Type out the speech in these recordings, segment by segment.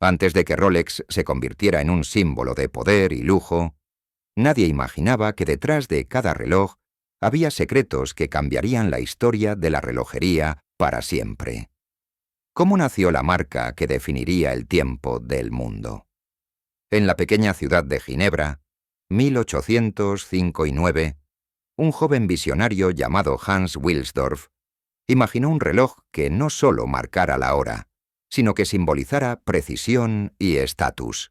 Antes de que Rolex se convirtiera en un símbolo de poder y lujo, nadie imaginaba que detrás de cada reloj había secretos que cambiarían la historia de la relojería para siempre. ¿Cómo nació la marca que definiría el tiempo del mundo? En la pequeña ciudad de Ginebra, 1859, un joven visionario llamado Hans Wilsdorf imaginó un reloj que no solo marcara la hora, sino que simbolizara precisión y estatus.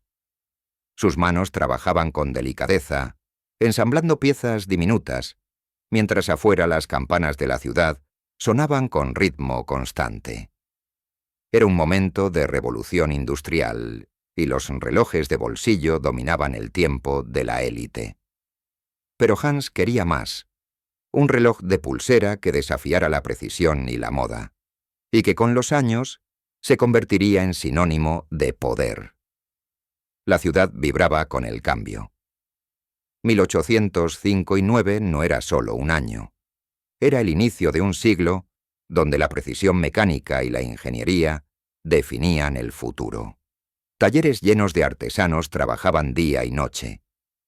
Sus manos trabajaban con delicadeza, ensamblando piezas diminutas, mientras afuera las campanas de la ciudad sonaban con ritmo constante. Era un momento de revolución industrial, y los relojes de bolsillo dominaban el tiempo de la élite. Pero Hans quería más, un reloj de pulsera que desafiara la precisión y la moda, y que con los años se convertiría en sinónimo de poder. La ciudad vibraba con el cambio. 1859 no era solo un año. Era el inicio de un siglo donde la precisión mecánica y la ingeniería definían el futuro. Talleres llenos de artesanos trabajaban día y noche,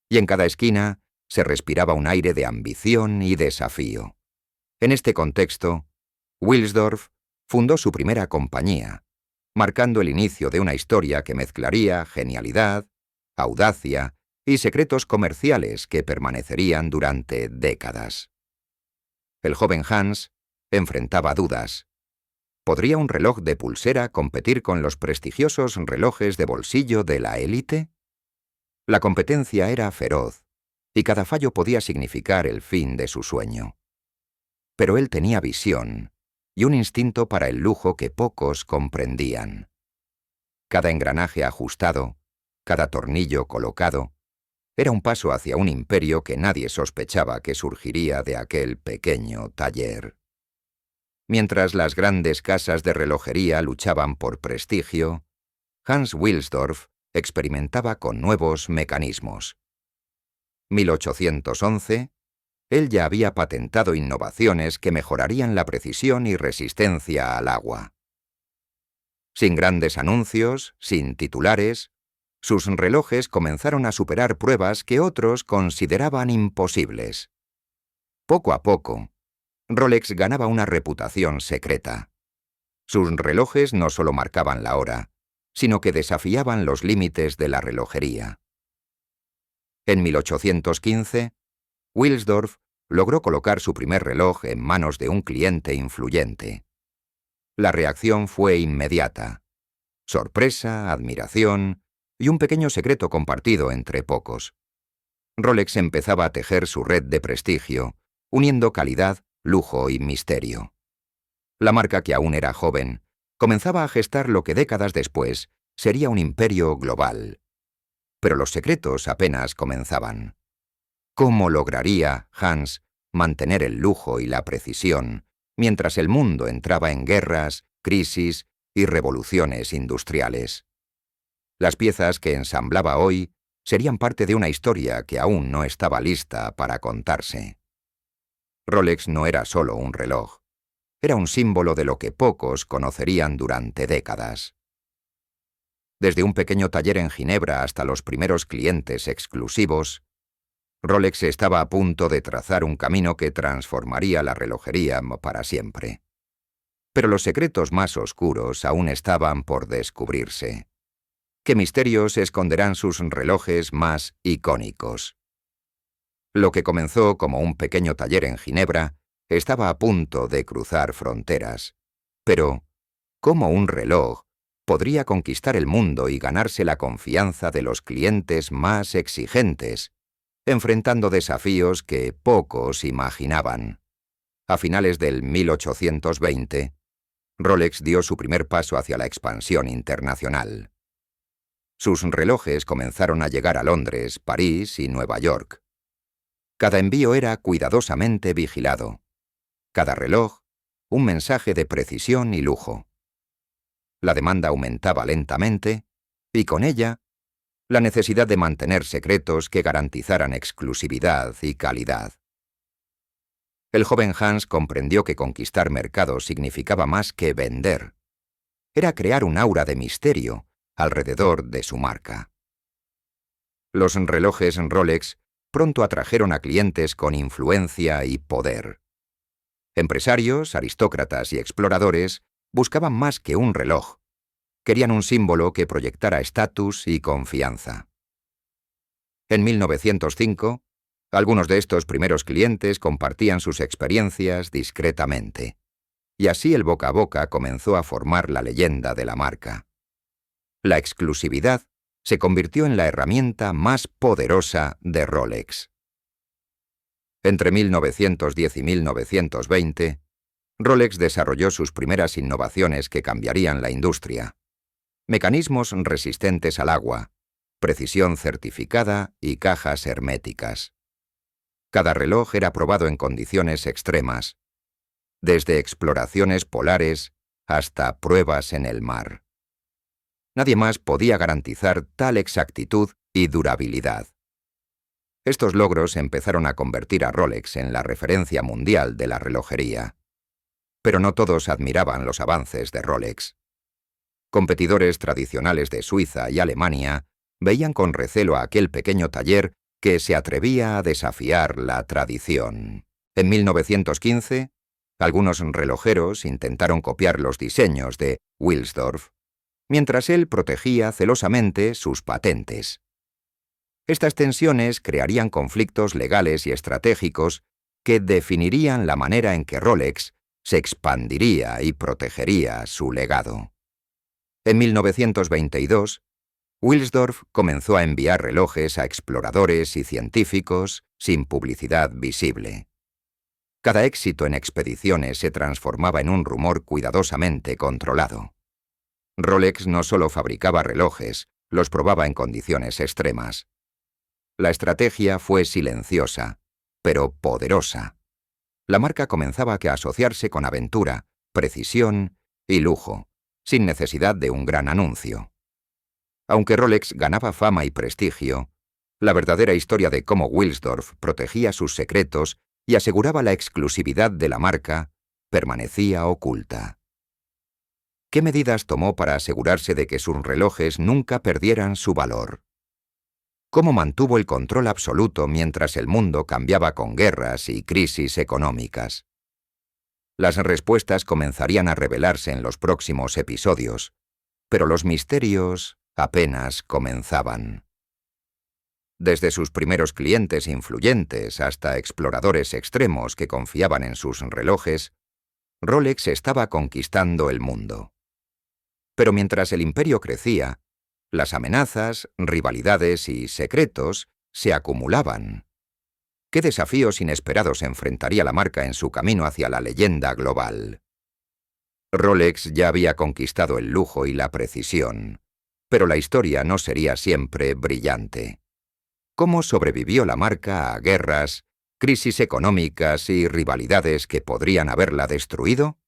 y en cada esquina se respiraba un aire de ambición y desafío. En este contexto, Wilsdorf fundó su primera compañía, marcando el inicio de una historia que mezclaría genialidad, audacia y secretos comerciales que permanecerían durante décadas. El joven Hans enfrentaba dudas. ¿Podría un reloj de pulsera competir con los prestigiosos relojes de bolsillo de la élite? La competencia era feroz, y cada fallo podía significar el fin de su sueño. Pero él tenía visión y un instinto para el lujo que pocos comprendían. Cada engranaje ajustado, cada tornillo colocado, era un paso hacia un imperio que nadie sospechaba que surgiría de aquel pequeño taller. Mientras las grandes casas de relojería luchaban por prestigio, Hans Wilsdorf experimentaba con nuevos mecanismos. 1811, él ya había patentado innovaciones que mejorarían la precisión y resistencia al agua. Sin grandes anuncios, sin titulares, sus relojes comenzaron a superar pruebas que otros consideraban imposibles. Poco a poco, Rolex ganaba una reputación secreta. Sus relojes no solo marcaban la hora, sino que desafiaban los límites de la relojería. En 1815, Wilsdorf logró colocar su primer reloj en manos de un cliente influyente. La reacción fue inmediata. Sorpresa, admiración y un pequeño secreto compartido entre pocos. Rolex empezaba a tejer su red de prestigio, uniendo calidad, lujo y misterio. La marca, que aún era joven, comenzaba a gestar lo que décadas después sería un imperio global. Pero los secretos apenas comenzaban. ¿Cómo lograría Hans mantener el lujo y la precisión mientras el mundo entraba en guerras, crisis y revoluciones industriales? Las piezas que ensamblaba hoy serían parte de una historia que aún no estaba lista para contarse. Rolex no era solo un reloj, era un símbolo de lo que pocos conocerían durante décadas. Desde un pequeño taller en Ginebra hasta los primeros clientes exclusivos, Rolex estaba a punto de trazar un camino que transformaría la relojería para siempre. Pero los secretos más oscuros aún estaban por descubrirse. ¿Qué misterios esconderán sus relojes más icónicos? Lo que comenzó como un pequeño taller en Ginebra estaba a punto de cruzar fronteras. Pero, ¿cómo un reloj podría conquistar el mundo y ganarse la confianza de los clientes más exigentes, enfrentando desafíos que pocos imaginaban? A finales del 1820, Rolex dio su primer paso hacia la expansión internacional. Sus relojes comenzaron a llegar a Londres, París y Nueva York. Cada envío era cuidadosamente vigilado. Cada reloj, un mensaje de precisión y lujo. La demanda aumentaba lentamente, y con ella, la necesidad de mantener secretos que garantizaran exclusividad y calidad. El joven Hans comprendió que conquistar mercados significaba más que vender. Era crear un aura de misterio, alrededor de su marca. Los relojes Rolex pronto atrajeron a clientes con influencia y poder. Empresarios, aristócratas y exploradores buscaban más que un reloj. Querían un símbolo que proyectara estatus y confianza. En 1905, algunos de estos primeros clientes compartían sus experiencias discretamente, y así el boca a boca comenzó a formar la leyenda de la marca. La exclusividad se convirtió en la herramienta más poderosa de Rolex. Entre 1910 y 1920, Rolex desarrolló sus primeras innovaciones que cambiarían la industria. Mecanismos resistentes al agua, precisión certificada y cajas herméticas. Cada reloj era probado en condiciones extremas, desde exploraciones polares hasta pruebas en el mar. Nadie más podía garantizar tal exactitud y durabilidad. Estos logros empezaron a convertir a Rolex en la referencia mundial de la relojería. Pero no todos admiraban los avances de Rolex. Competidores tradicionales de Suiza y Alemania veían con recelo a aquel pequeño taller que se atrevía a desafiar la tradición. En 1915, algunos relojeros intentaron copiar los diseños de Wilsdorf, mientras él protegía celosamente sus patentes. Estas tensiones crearían conflictos legales y estratégicos que definirían la manera en que Rolex se expandiría y protegería su legado. En 1922, Wilsdorf comenzó a enviar relojes a exploradores y científicos sin publicidad visible. Cada éxito en expediciones se transformaba en un rumor cuidadosamente controlado. Rolex no solo fabricaba relojes, los probaba en condiciones extremas. La estrategia fue silenciosa, pero poderosa. La marca comenzaba a asociarse con aventura, precisión y lujo, sin necesidad de un gran anuncio. Aunque Rolex ganaba fama y prestigio, la verdadera historia de cómo Wilsdorf protegía sus secretos y aseguraba la exclusividad de la marca permanecía oculta. ¿Qué medidas tomó para asegurarse de que sus relojes nunca perdieran su valor? ¿Cómo mantuvo el control absoluto mientras el mundo cambiaba con guerras y crisis económicas? Las respuestas comenzarían a revelarse en los próximos episodios, pero los misterios apenas comenzaban. Desde sus primeros clientes influyentes hasta exploradores extremos que confiaban en sus relojes, Rolex estaba conquistando el mundo. Pero mientras el imperio crecía, las amenazas, rivalidades y secretos se acumulaban. ¿Qué desafíos inesperados enfrentaría la marca en su camino hacia la leyenda global? Rolex ya había conquistado el lujo y la precisión, pero la historia no sería siempre brillante. ¿Cómo sobrevivió la marca a guerras, crisis económicas y rivalidades que podrían haberla destruido?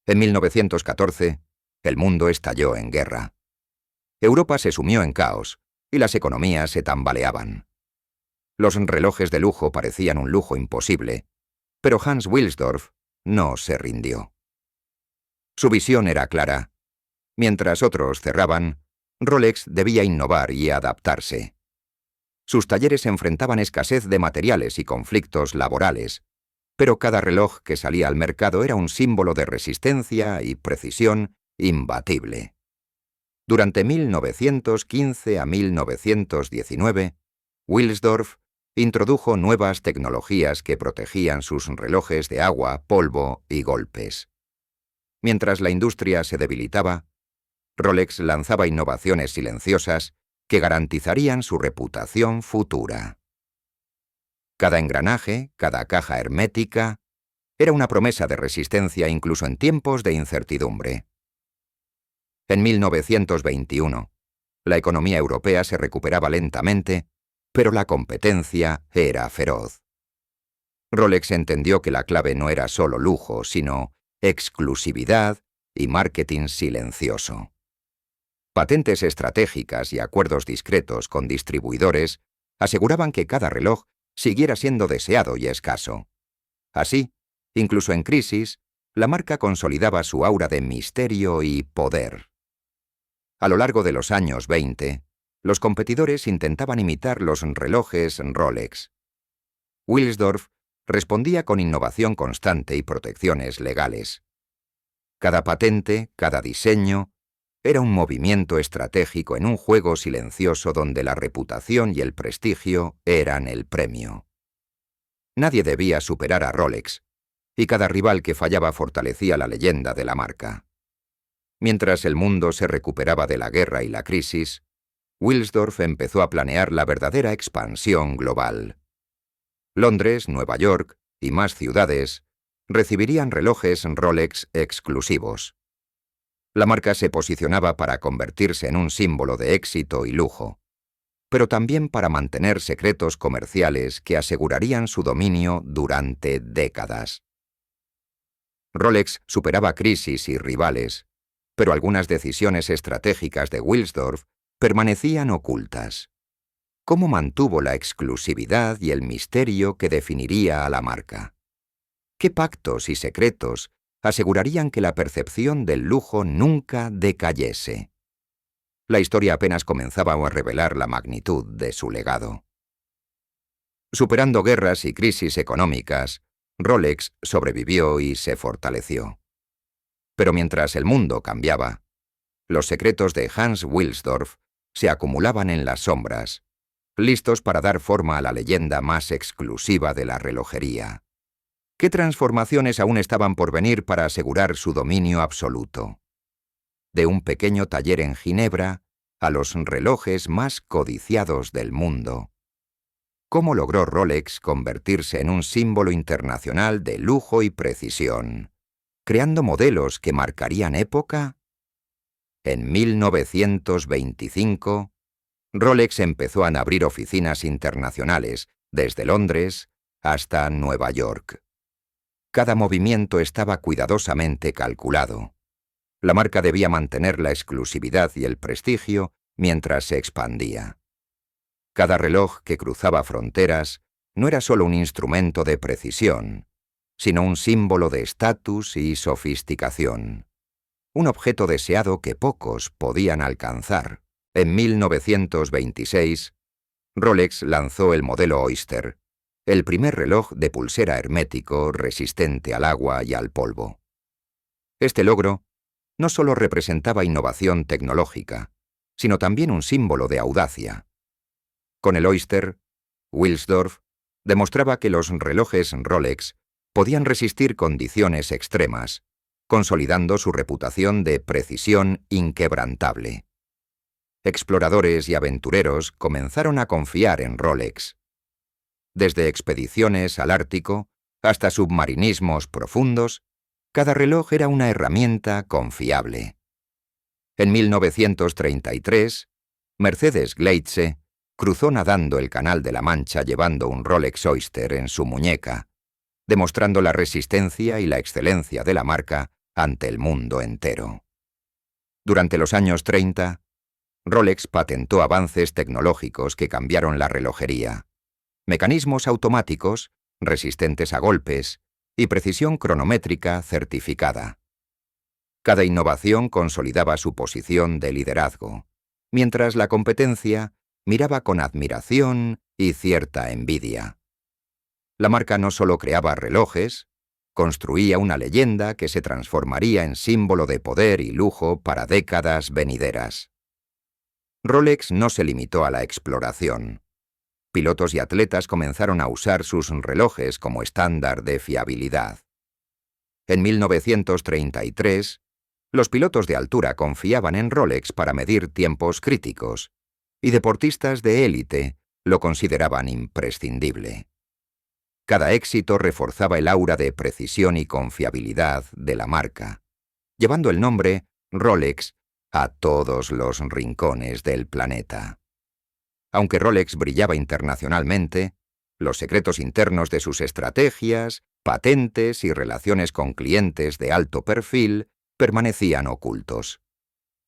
En 1914, el mundo estalló en guerra. Europa se sumió en caos y las economías se tambaleaban. Los relojes de lujo parecían un lujo imposible, pero Hans Wilsdorf no se rindió. Su visión era clara. Mientras otros cerraban, Rolex debía innovar y adaptarse. Sus talleres enfrentaban escasez de materiales y conflictos laborales, pero cada reloj que salía al mercado era un símbolo de resistencia y precisión imbatible. Durante 1915 a 1919, Wilsdorf introdujo nuevas tecnologías que protegían sus relojes de agua, polvo y golpes. Mientras la industria se debilitaba, Rolex lanzaba innovaciones silenciosas que garantizarían su reputación futura. Cada engranaje, cada caja hermética, era una promesa de resistencia incluso en tiempos de incertidumbre. En 1921, la economía europea se recuperaba lentamente, pero la competencia era feroz. Rolex entendió que la clave no era solo lujo, sino exclusividad y marketing silencioso. Patentes estratégicas y acuerdos discretos con distribuidores aseguraban que cada reloj siguiera siendo deseado y escaso. Así, incluso en crisis, la marca consolidaba su aura de misterio y poder. A lo largo de los años 20, los competidores intentaban imitar los relojes Rolex. Wilsdorf respondía con innovación constante y protecciones legales. Cada patente, cada diseño, era un movimiento estratégico en un juego silencioso donde la reputación y el prestigio eran el premio. Nadie debía superar a Rolex, y cada rival que fallaba fortalecía la leyenda de la marca. Mientras el mundo se recuperaba de la guerra y la crisis, Wilsdorf empezó a planear la verdadera expansión global. Londres, Nueva York y más ciudades recibirían relojes Rolex exclusivos. La marca se posicionaba para convertirse en un símbolo de éxito y lujo, pero también para mantener secretos comerciales que asegurarían su dominio durante décadas. Rolex superaba crisis y rivales, pero algunas decisiones estratégicas de Wilsdorf permanecían ocultas. ¿Cómo mantuvo la exclusividad y el misterio que definiría a la marca? ¿Qué pactos y secretos asegurarían que la percepción del lujo nunca decayese? La historia apenas comenzaba a revelar la magnitud de su legado. Superando guerras y crisis económicas, Rolex sobrevivió y se fortaleció. Pero mientras el mundo cambiaba, los secretos de Hans Wilsdorf se acumulaban en las sombras, listos para dar forma a la leyenda más exclusiva de la relojería. ¿Qué transformaciones aún estaban por venir para asegurar su dominio absoluto? De un pequeño taller en Ginebra a los relojes más codiciados del mundo. ¿Cómo logró Rolex convertirse en un símbolo internacional de lujo y precisión, creando modelos que marcarían época? En 1925, Rolex empezó a abrir oficinas internacionales, desde Londres hasta Nueva York. Cada movimiento estaba cuidadosamente calculado. La marca debía mantener la exclusividad y el prestigio mientras se expandía. Cada reloj que cruzaba fronteras no era solo un instrumento de precisión, sino un símbolo de estatus y sofisticación. Un objeto deseado que pocos podían alcanzar. En 1926, Rolex lanzó el modelo Oyster, el primer reloj de pulsera hermético resistente al agua y al polvo. Este logro no solo representaba innovación tecnológica, sino también un símbolo de audacia. Con el Oyster, Wilsdorf demostraba que los relojes Rolex podían resistir condiciones extremas, consolidando su reputación de precisión inquebrantable. Exploradores y aventureros comenzaron a confiar en Rolex. Desde expediciones al Ártico hasta submarinismos profundos, cada reloj era una herramienta confiable. En 1933, Mercedes Gleitze cruzó nadando el Canal de la Mancha llevando un Rolex Oyster en su muñeca, demostrando la resistencia y la excelencia de la marca ante el mundo entero. Durante los años 30, Rolex patentó avances tecnológicos que cambiaron la relojería. Mecanismos automáticos, resistentes a golpes, y precisión cronométrica certificada. Cada innovación consolidaba su posición de liderazgo, mientras la competencia miraba con admiración y cierta envidia. La marca no solo creaba relojes, construía una leyenda que se transformaría en símbolo de poder y lujo para décadas venideras. Rolex no se limitó a la exploración. Pilotos y atletas comenzaron a usar sus relojes como estándar de fiabilidad. En 1933, los pilotos de altura confiaban en Rolex para medir tiempos críticos, y deportistas de élite lo consideraban imprescindible. Cada éxito reforzaba el aura de precisión y confiabilidad de la marca, llevando el nombre Rolex a todos los rincones del planeta. Aunque Rolex brillaba internacionalmente, los secretos internos de sus estrategias, patentes y relaciones con clientes de alto perfil permanecían ocultos.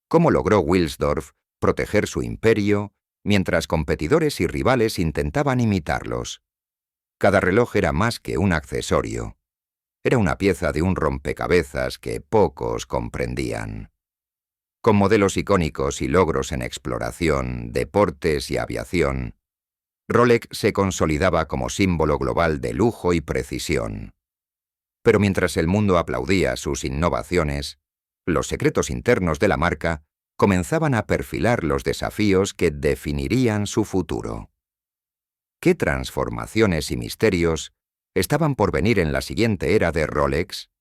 ¿Cómo logró Wilsdorf proteger su imperio mientras competidores y rivales intentaban imitarlos? Cada reloj era más que un accesorio. Era una pieza de un rompecabezas que pocos comprendían. Con modelos icónicos y logros en exploración, deportes y aviación, Rolex se consolidaba como símbolo global de lujo y precisión. Pero mientras el mundo aplaudía sus innovaciones, los secretos internos de la marca comenzaban a perfilar los desafíos que definirían su futuro. ¿Qué transformaciones y misterios estaban por venir en la siguiente era de Rolex?